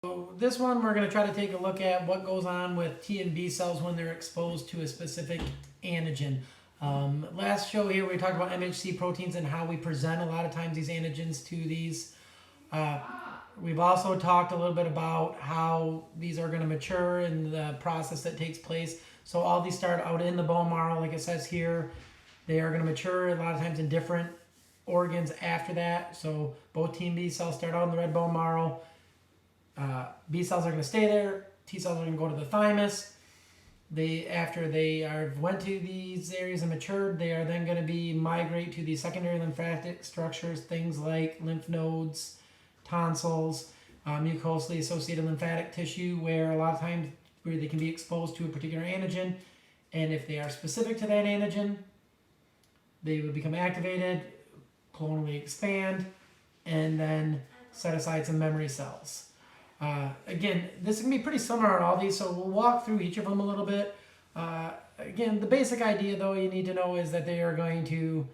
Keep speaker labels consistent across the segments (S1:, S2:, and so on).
S1: So this one we're going to try to take a look at what goes on with T and B cells when they're exposed to a specific antigen. Last show here we talked about MHC proteins and how we present a lot of times these antigens to these. We've also talked a little bit about how these are going to mature and the process that takes place. So all these start out in the bone marrow, like it says here. They are going to mature a lot of times in different organs after that. So both T and B cells start out in the red bone marrow. B cells are going to stay there. T cells are going to go to the thymus. After they went to these areas and matured, they are then going to be migrate to the secondary lymphatic structures, things like lymph nodes, tonsils, mucosally associated lymphatic tissue, where a lot of times where they can be exposed to a particular antigen, and if they are specific to that antigen, they will become activated, clonally expand, and then set aside some memory cells. Again, this can be pretty similar on all these, so we'll walk through each of them a little bit. Again, the basic idea, though, you need to know is that they are going to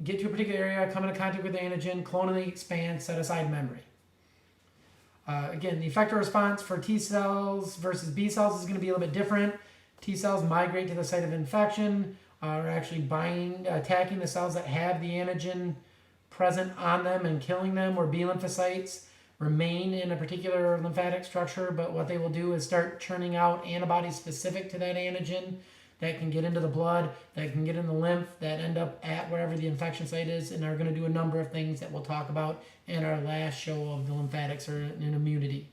S1: get to a particular area, come into contact with the antigen, clonally expand, set aside memory. Again, the effector response for T cells versus B cells is going to be a little bit different. T cells migrate to the site of infection, or actually attacking the cells that have the antigen present on them and killing them, where B lymphocytes remain in a particular lymphatic structure, but what they will do is start churning out antibodies specific to that antigen that can get into the blood, that can get in the lymph, that end up at wherever the infection site is, and are going to do a number of things that we'll talk about in our last show of the lymphatics or in immunity.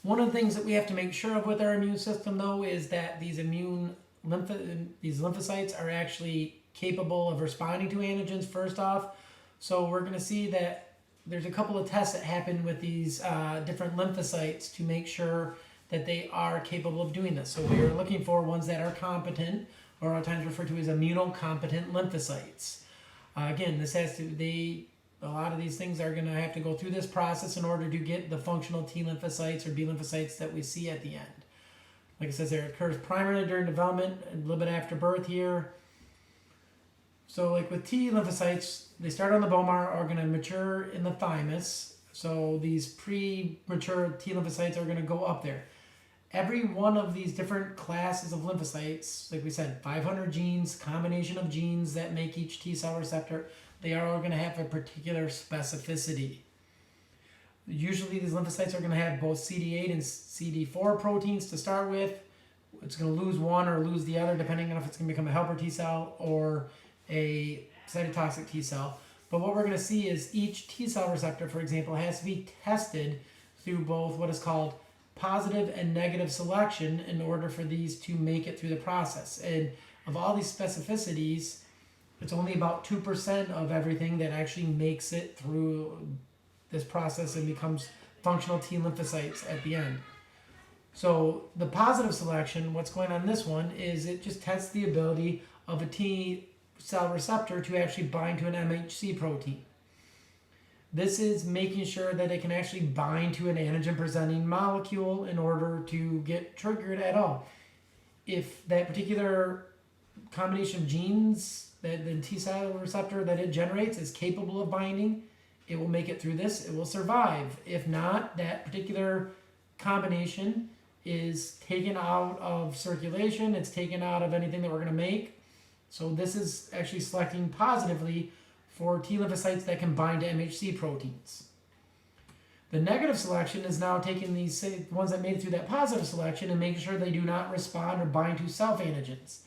S1: One of the things that we have to make sure of with our immune system, though, is that these lymphocytes are actually capable of responding to antigens first off. So we're going to see that there's a couple of tests that happen with these different lymphocytes to make sure that they are capable of doing this. So we're looking for ones that are competent, or at times referred to as immunocompetent lymphocytes. Again, a lot of these things are going to have to go through this process in order to get the functional T lymphocytes or B lymphocytes that we see at the end. Like it says there, it occurs primarily during development, a little bit after birth here. So like with T lymphocytes, they start on the bone marrow, are going to mature in the thymus. So these pre-mature T lymphocytes are going to go up there. Every one of these different classes of lymphocytes, like we said, 500 genes, combination of genes that make each T cell receptor, they are all going to have a particular specificity. Usually these lymphocytes are going to have both CD8 and CD4 proteins to start with. It's going to lose one or lose the other depending on if it's going to become a helper T cell or a cytotoxic T cell. But what we're going to see is each T cell receptor, for example, has to be tested through both what is called positive and negative selection in order for these to make it through the process. And of all these specificities, it's only about 2% of everything that actually makes it through this process and becomes functional T lymphocytes at the end. So the positive selection, what's going on in this one is it just tests the ability of a T cell receptor to actually bind to an MHC protein. This is making sure that it can actually bind to an antigen presenting molecule in order to get triggered at all. If that particular combination of genes that the T cell receptor that it generates is capable of binding, it will make it through this, it will survive. If not, that particular combination is taken out of circulation, it's taken out of anything that we're going to make. So this is actually selecting positively for T lymphocytes that can bind to MHC proteins. The negative selection is now taking these ones that made it through that positive selection and making sure they do not respond or bind to self-antigens.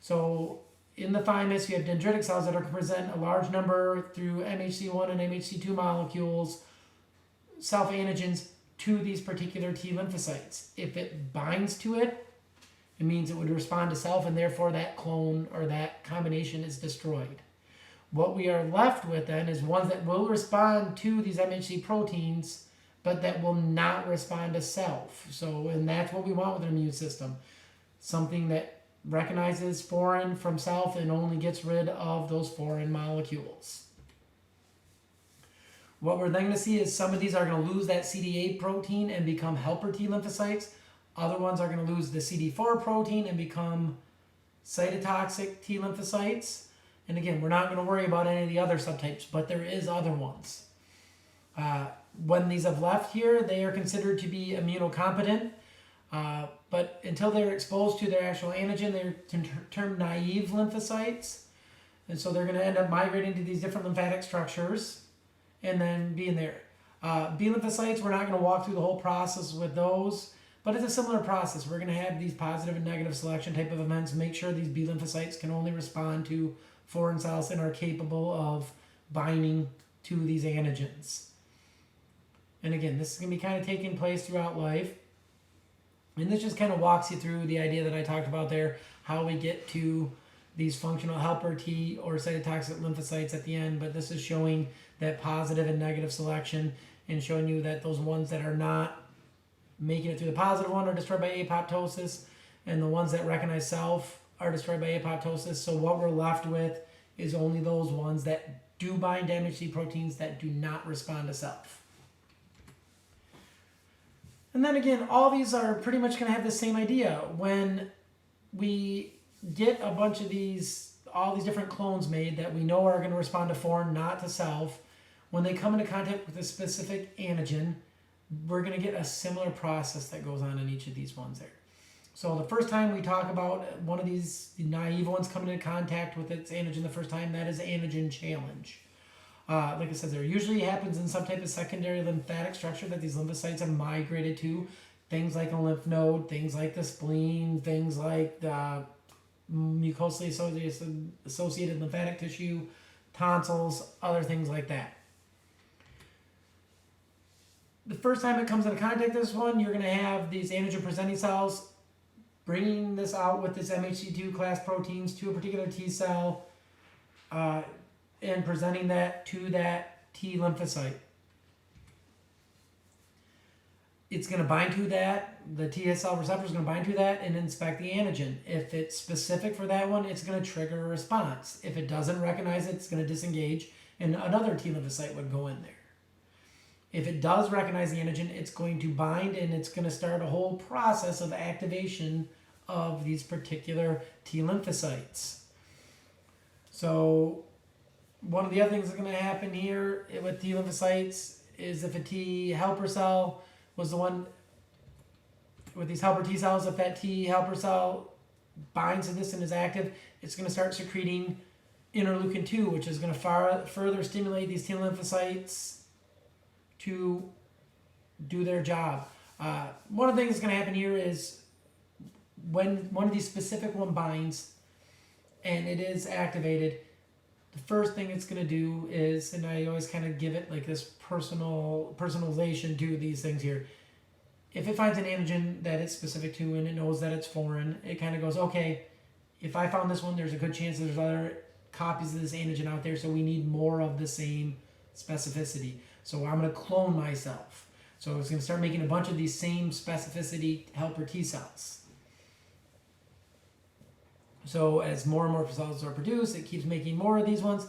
S1: So in the thymus, you have dendritic cells that are going to present a large number through MHC1 and MHC2 molecules, self-antigens to these particular T lymphocytes. If it binds to it, it means it would respond to self, and therefore that clone or that combination is destroyed. What we are left with then is ones that will respond to these MHC proteins, but that will not respond to self. So, and that's what we want with an immune system. Something that recognizes foreign from self and only gets rid of those foreign molecules. What we're then going to see is some of these are going to lose that CD8 protein and become helper T lymphocytes. Other ones are going to lose the CD4 protein and become cytotoxic T lymphocytes. And again, we're not going to worry about any of the other subtypes, but there is other ones. when these have left here, they are considered to be immunocompetent. But until they're exposed to their actual antigen, they're termed naive lymphocytes. And so they're going to end up migrating to these different lymphatic structures and then being there. B lymphocytes, we're not going to walk through the whole process with those, but it's a similar process. We're going to have these positive and negative selection type of events, make sure these B lymphocytes can only respond to foreign cells and are capable of binding to these antigens. And again, this is going to be kind of taking place throughout life. And this just kind of walks you through the idea that I talked about there, how we get to these functional helper T or cytotoxic lymphocytes at the end. But this is showing that positive and negative selection and showing you that those ones that are not making it through the positive one are destroyed by apoptosis, and the ones that recognize self are destroyed by apoptosis. So what we're left with is only those ones that do bind to MHC proteins that do not respond to self. And then again, all these are pretty much going to have the same idea. When we get a bunch of these, all these different clones made that we know are going to respond to foreign, not to self, when they come into contact with a specific antigen, we're going to get a similar process that goes on in each of these ones there. So the first time we talk about one of these naive ones coming into contact with its antigen the first time, that is antigen challenge. Like I said, there usually happens in some type of secondary lymphatic structure that these lymphocytes have migrated to. Things like a lymph node, things like the spleen, things like the mucosally associated lymphatic tissue, tonsils, other things like that. The first time it comes into contact with this one, you're going to have these antigen-presenting cells bringing this out with this MHC2 class proteins to a particular T cell, and presenting that to that T lymphocyte. It's going to bind to that, the T cell receptor is going to bind to that and inspect the antigen. If it's specific for that one, it's going to trigger a response. If it doesn't recognize it, it's going to disengage and another T lymphocyte would go in there. If it does recognize the antigen, it's going to bind and it's going to start a whole process of activation of these particular T lymphocytes. So one of the other things that's going to happen here with T lymphocytes is if a T helper cell was the one with these helper T cells, if that T helper cell binds to this and is active, it's going to start secreting interleukin 2, which is going to further stimulate these T lymphocytes to do their job. One of the things that's going to happen here is when one of these specific one binds and it is activated, the first thing it's going to do is, and I always kind of give it like this personalization to these things here. If it finds an antigen that it's specific to and it knows that it's foreign, it kind of goes, okay, if I found this one, there's a good chance there's other copies of this antigen out there, so we need more of the same specificity. So I'm going to clone myself. So it's going to start making a bunch of these same specificity helper T cells. So as more and more cells are produced, it keeps making more of these ones.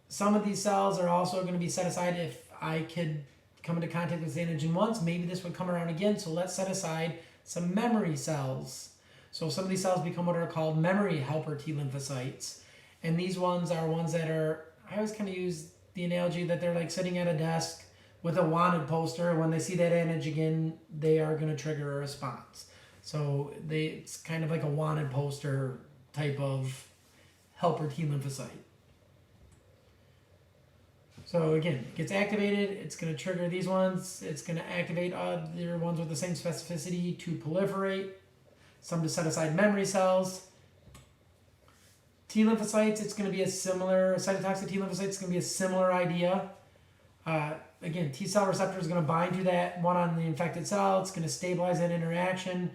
S1: Some of these cells are also going to be set aside. If I could come into contact with this antigen once, maybe this would come around again. So let's set aside some memory cells. So some of these cells become what are called memory helper T lymphocytes. And these ones are ones that are, I always kind of use the analogy that they're like sitting at a desk with a wanted poster. When they see that antigen, they are going to trigger a response. So it's kind of like a wanted poster type of helper T lymphocyte. So again, it gets activated, it's going to trigger these ones, it's going to activate other ones with the same specificity to proliferate, some to set aside memory cells. T lymphocytes, it's going to be a similar, cytotoxic T lymphocytes, it's going to be a similar idea. Again, T cell receptor is going to bind to that one on the infected cell, it's going to stabilize that interaction.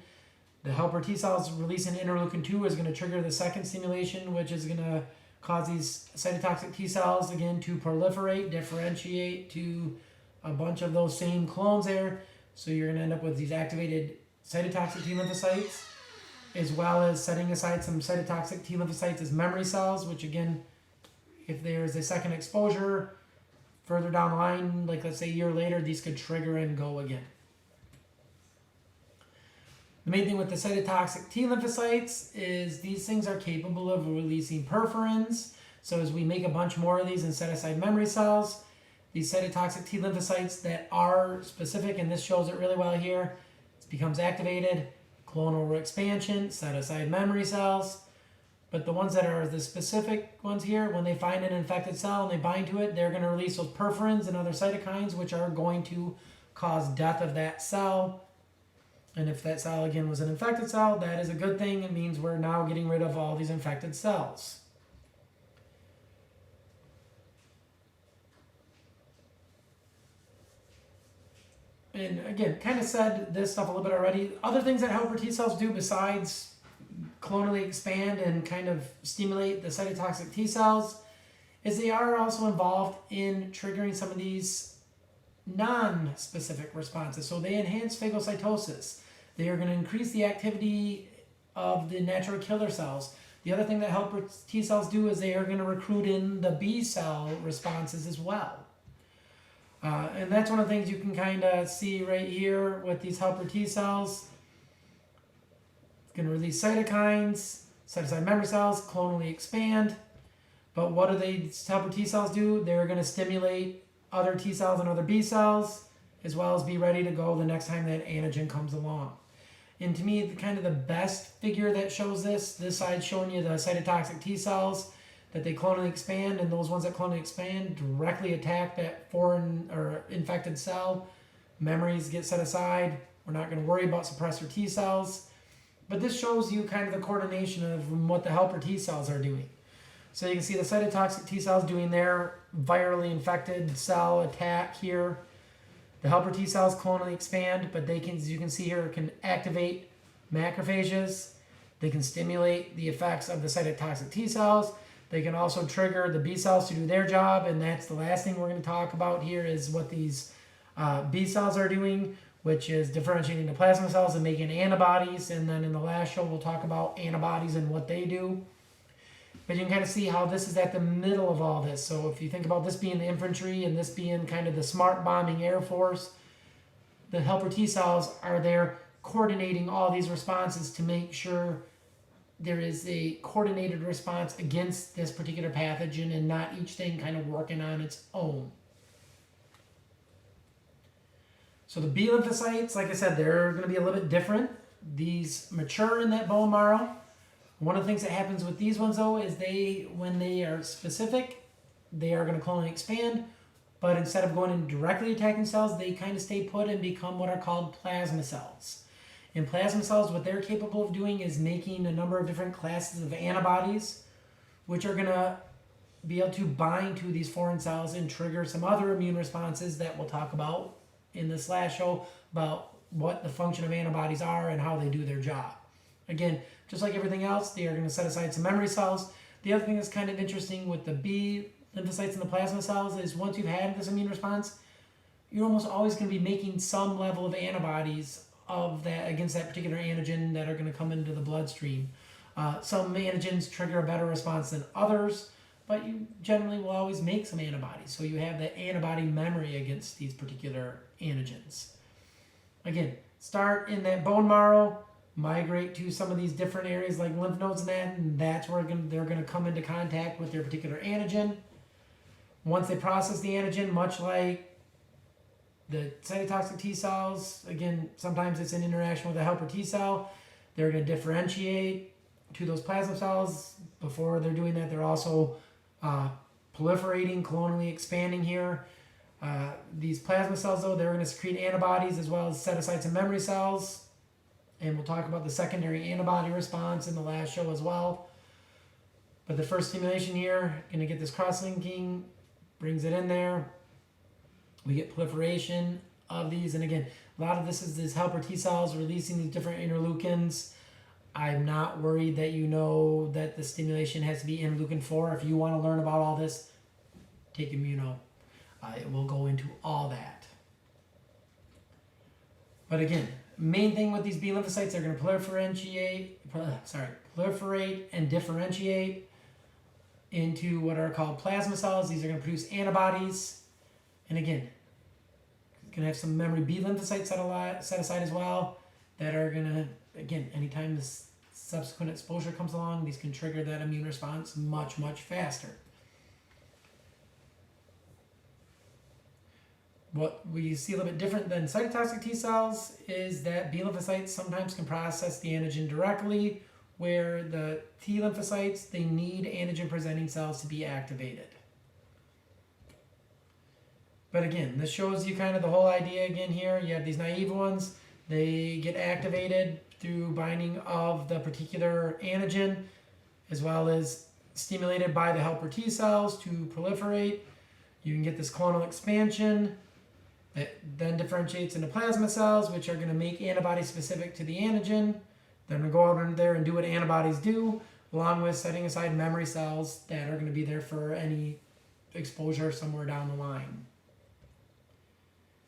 S1: The helper T cells releasing interleukin 2 is going to trigger the second stimulation, which is going to cause these cytotoxic T cells, again, to proliferate, differentiate to a bunch of those same clones there. So you're going to end up with these activated cytotoxic T lymphocytes, as well as setting aside some cytotoxic T lymphocytes as memory cells, which again, if there's a second exposure further down the line, like let's say a year later, these could trigger and go again. The main thing with the cytotoxic T lymphocytes is these things are capable of releasing perforins. So as we make a bunch more of these and set aside memory cells, these cytotoxic T lymphocytes that are specific, and this shows it really well here. It becomes activated, clonal expansion, cytoside memory cells. But the ones that are the specific ones here, when they find an infected cell and they bind to it, they're going to release those perforins and other cytokines, which are going to cause death of that cell. And if that cell, again, was an infected cell, that is a good thing. It means we're now getting rid of all these infected cells. And again, kind of said this stuff a little bit already. Other things that helper T cells do besides clonally expand and kind of stimulate the cytotoxic T cells is they are also involved in triggering some of these non-specific responses. So they enhance phagocytosis. They are going to increase the activity of the natural killer cells. The other thing that helper T cells do is they are going to recruit in the B cell responses as well. And that's one of the things you can kind of see right here with these helper T cells. It's going to release cytokines, cytoside memory cells, clonally expand. But what do these helper T cells do? They're going to stimulate other T cells and other B cells, as well as be ready to go the next time that antigen comes along. And to me, kind of the best figure that shows this side showing you the cytotoxic T cells, that they clonally expand, and those ones that clonally expand directly attack that foreign or infected cell. Memories get set aside. We're not going to worry about suppressor T cells. But this shows you kind of the coordination of what the helper T cells are doing. So you can see the cytotoxic T cells doing their virally infected cell attack here. The helper T cells clonally expand, but they can, as you can see here, can activate macrophages. They can stimulate the effects of the cytotoxic T cells. They can also trigger the B cells to do their job, and that's the last thing we're going to talk about here is what these B cells are doing, which is differentiating the plasma cells and making antibodies. And then in the last show, we'll talk about antibodies and what they do. But you can kind of see how this is at the middle of all this. So if you think about this being the infantry and this being kind of the smart bombing Air Force, the helper T cells are there coordinating all these responses to make sure there is a coordinated response against this particular pathogen and not each thing kind of working on its own. So the B lymphocytes, like I said, they're going to be a little bit different. These mature in that bone marrow. One of the things that happens with these ones, though, is when they are specific, they are going to clonally expand, but instead of going and directly attacking cells, they kind of stay put and become what are called plasma cells. In plasma cells, what they're capable of doing is making a number of different classes of antibodies, which are going to be able to bind to these foreign cells and trigger some other immune responses that we'll talk about in this last show about what the function of antibodies are and how they do their job. Again, just like everything else, they are going to set aside some memory cells. The other thing that's kind of interesting with the B lymphocytes and the plasma cells is once you've had this immune response, you're almost always going to be making some level of antibodies of that against that particular antigen that are going to come into the bloodstream. Some antigens trigger a better response than others, but you generally will always make some antibodies. So you have that antibody memory against these particular antigens. Again, start in that bone marrow, migrate to some of these different areas like lymph nodes and that's where they're going to come into contact with their particular antigen. Once they process the antigen, much like the cytotoxic T cells, again, sometimes it's an interaction with a helper T cell. They're going to differentiate to those plasma cells. Before they're doing that, they're also proliferating, clonally expanding here. These plasma cells, though, they're going to secrete antibodies as well as cytocytes and memory cells. And we'll talk about the secondary antibody response in the last show as well. But the first stimulation here, going to get this cross-linking, brings it in there. We get proliferation of these. And again, a lot of this is these helper T cells releasing these different interleukins. I'm not worried that you know that the stimulation has to be interleukin 4. If you want to learn about all this, take immuno. It will go into all that. But again, main thing with these B lymphocytes, they're going to proliferate and differentiate into what are called plasma cells. These are going to produce antibodies. And again, going to have some memory B lymphocytes set aside as well that are going to, again, anytime this subsequent exposure comes along, these can trigger that immune response much, much faster. What we see a little bit different than cytotoxic T cells is that B lymphocytes sometimes can process the antigen directly, where the T lymphocytes, they need antigen presenting cells to be activated. But again, this shows you kind of the whole idea again here. You have these naive ones, they get activated through binding of the particular antigen, as well as stimulated by the helper T cells to proliferate. You can get this clonal expansion that then differentiates into plasma cells, which are going to make antibodies specific to the antigen. They're going to go out in there and do what antibodies do, along with setting aside memory cells that are going to be there for any exposure somewhere down the line.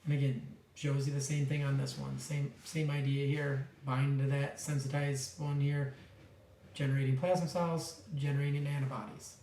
S1: And again, shows you the same thing on this one. Same idea here. Bind to that sensitized one here, generating plasma cells, generating antibodies.